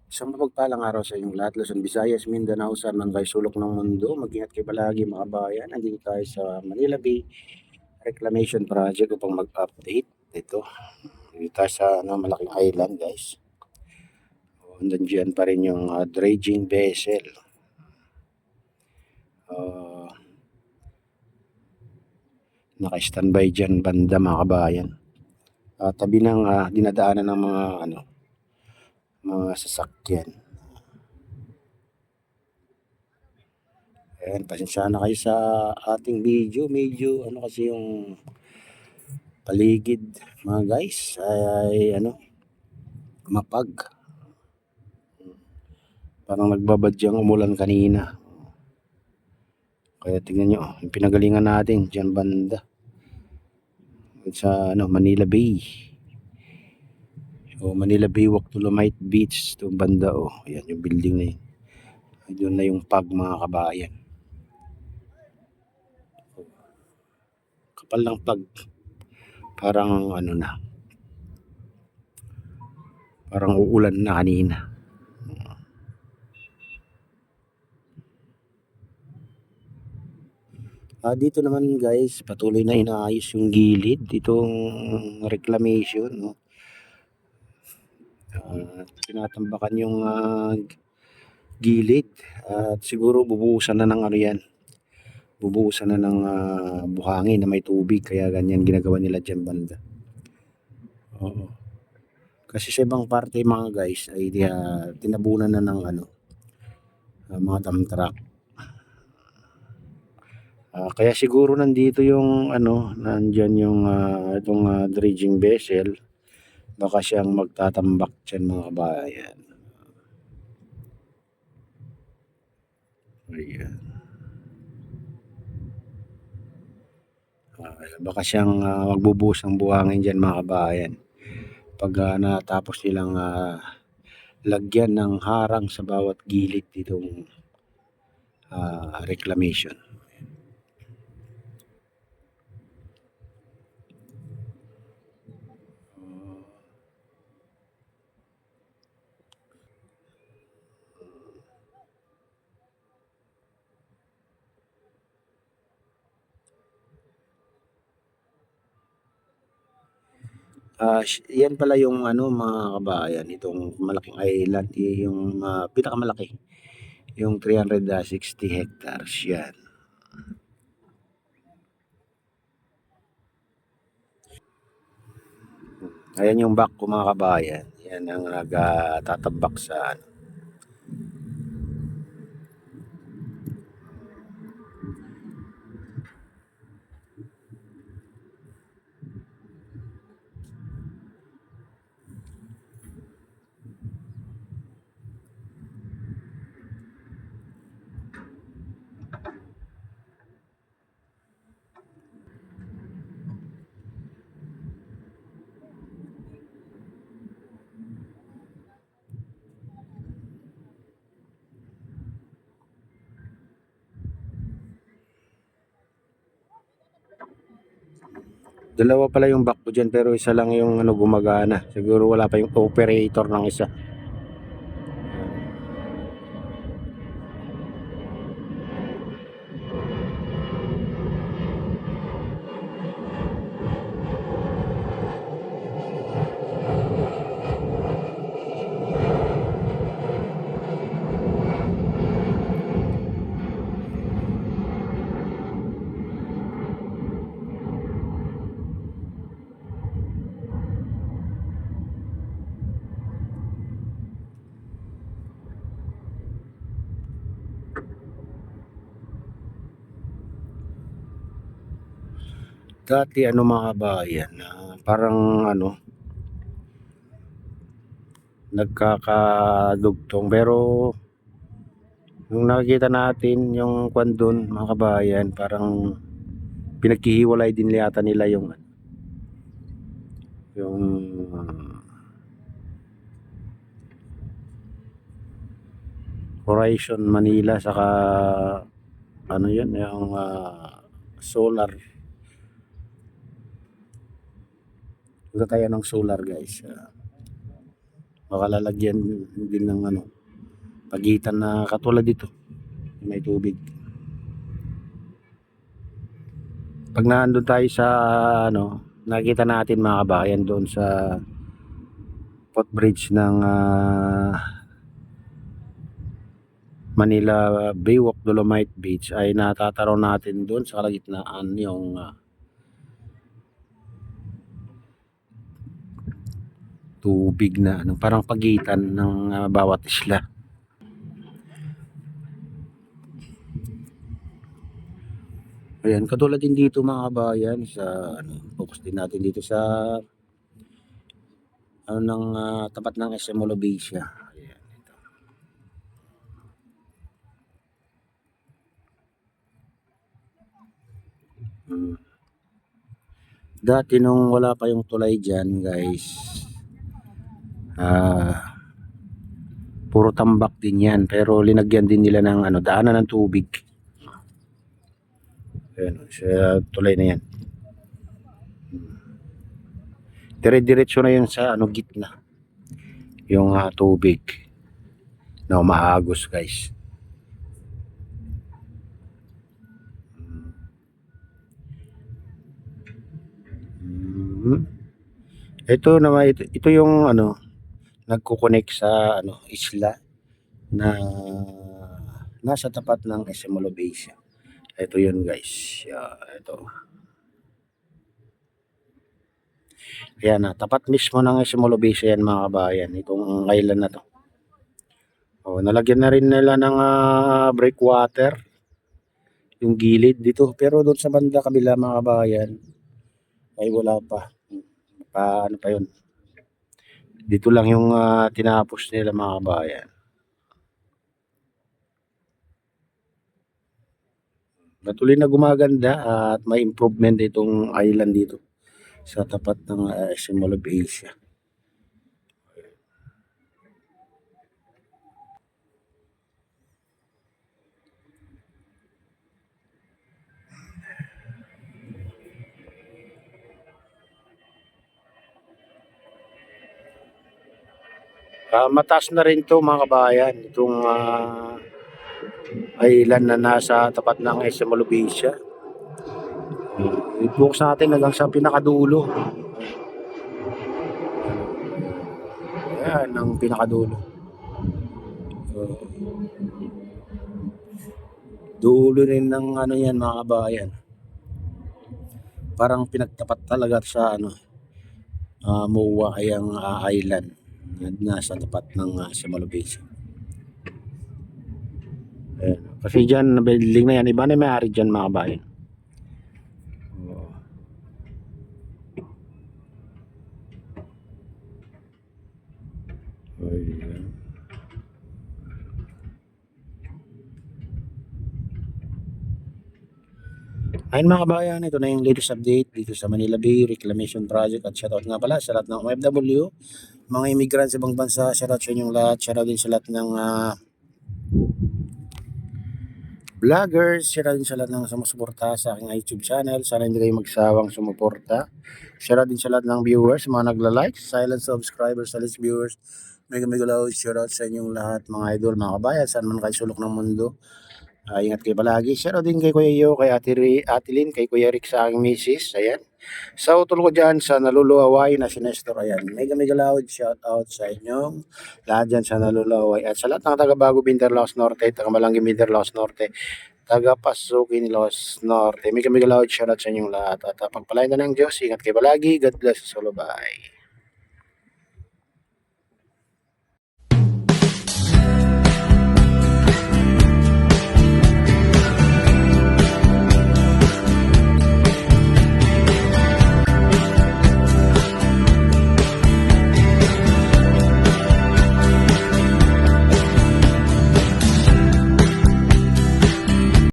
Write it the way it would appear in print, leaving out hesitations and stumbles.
Isang mapagpalang araw sa inyong lahat, Luzon, Visayas, Mindanao, saan man kayo sulok ng mundo. Mag-ingat kayo palagi mga kabayan. Nandito tayo sa Manila Bay Reclamation Project upang mag-update. Dito tayo sa malaking island, guys. Nandiyan pa rin yung dredging vessel. Uh, Naka-standby dyan banda mga kabayan. Tabi ng dinadaanan ng mga sasakyan. Ayan, pasensya na kayo sa ating video. Medyo kasi yung paligid mga guys ay mapag. Parang nagbabadyang umulan kanina. Kaya tingnan nyo, yung pinagalingan natin dyan banda sa Manila Bay. Manila Bay Walk to Lumite Beach. Ito banda ayan yung building na yun. Doon na yung pag mga kabayan. Kapal ng pag. Parang parang uulan na kanina. Dito naman guys, patuloy na inaayos yung gilid itong reclamation, no. Tinatambakan yung gilid at siguro bubuhusan na ng yan. Bubuhusan na ng buhangin na may tubig, kaya ganyan ginagawa nila dyan banda. Oo. Kasi sa ibang parte mga guys ay tinabunan na ng mga dump truck. Kaya siguro nandito yung nandyan yung itong dredging vessel. Baka siyang magtatambak dyan mga kabayan. Ayan. Baka siyang magbubuhos ng buhangin dyan mga kabayan. Pag natapos nilang lagyan ng harang sa bawat gilid ditong reclamation. Yan pala yung mga kabayan, itong malaking island, yung pinakamalaki, yung 360 hectares yan. Ayan yung back ko mga kabayan, yan ang nagtatabak sa Dalawa pala yung back ko dyan, pero isa lang yung gumagana. Siguro wala pa yung operator ng isa. Dati mga kabayan, parang nagkakadugtong, pero nung nakikita natin yung kwan doon mga kabayan, parang pinaghihiwalay din yata nila yung Horizon Manila saka yun yung solar. Ito tayo ng solar guys. Baka lalagyan din ng ano, pagitan na katulad dito, may tubig. Pag naandun tayo sa ano, nakita natin mga kabayan doon sa footbridge ng Manila Baywalk Dolomite Beach ay natataraw natin doon sa kalagitnaan yung tubig na ano, parang pagitan ng bawat isla. Ayan, katulad din dito mga kabayan sa ano, focus din natin dito sa ano ng tapat ng SM Molobesia. Ayan, ito. Dati nung wala pa yung tulay dyan guys, puro tambak din yan, pero linagyan din nila ng ano, daanan ng tubig. Ayan, sa tulay na yan. Dire-diretso na yun sa ano, gitna yung tubig na umaagos guys. Ito naman, ito yung ano, nagko-connect sa ano, isla na nasa tapat ng SM Molobesia. Ito yun guys. Ito. Ayan na, tapat mismo ng SM Molobesia yan mga kabayan. Itong island na to. Oh, nalagyan na rin nila ng breakwater yung gilid dito. Pero doon sa banda kabila mga kabayan ay wala pa. Ano pa yun? Dito lang yung tinapos nila mga kabayan. Patuloy na gumaganda at may improvement itong island dito sa tapat ng SM Mall of Asia. Mataas na rin to mga kabayan, itong island na nasa tapat ng SM Mall of Asia. I-focus natin hanggang sa pinakadulo. Ayan ang pinakadulo. Dulo rin ng ano yan mga kabayan. Parang pinagtapat talaga sa ano, MOA ay ang island na nasa tapat ng SM Mall of Asia. Ayan. Kasi dyan, building na yan, iba na may-ari dyan mga kabayan. Ayan. Ayun mga kabayan, ito na yung latest update dito sa Manila Bay Reclamation Project at shoutout nga pala sa lahat ng OFW, mga immigrant sa ibang bansa, shoutout sa inyong lahat, shoutout din sa lahat ng vloggers, shoutout din sa lahat ng sumusuporta sa aking YouTube channel, sana hindi kayo magsawang sumuporta, shoutout din sa lahat ng viewers, mga nagla-like, silent subscribers, silent viewers, mega love, shoutout sa inyong lahat mga idol, mga kabayan, saan man kayo sulok ng mundo. Ingat kayo palagi. Shoutout din kay Kuya Yo, kay Ate Lynn, kay Kuya Rick sa aking misis. Ayan. Sa utol ko dyan sa naluluaway na si Nestor. Ayan. Mega loud shoutout sa inyong lahat dyan sa naluluaway. At sa lahat ng taga-Bago Binterlaos Norte, taga-Malanggi Binterlaos Norte, taga-Pasuki Los Norte. Mega loud shoutout sa inyong lahat. At pagpalain na ng Diyos. Ingat kayo palagi. God bless us all. Bye.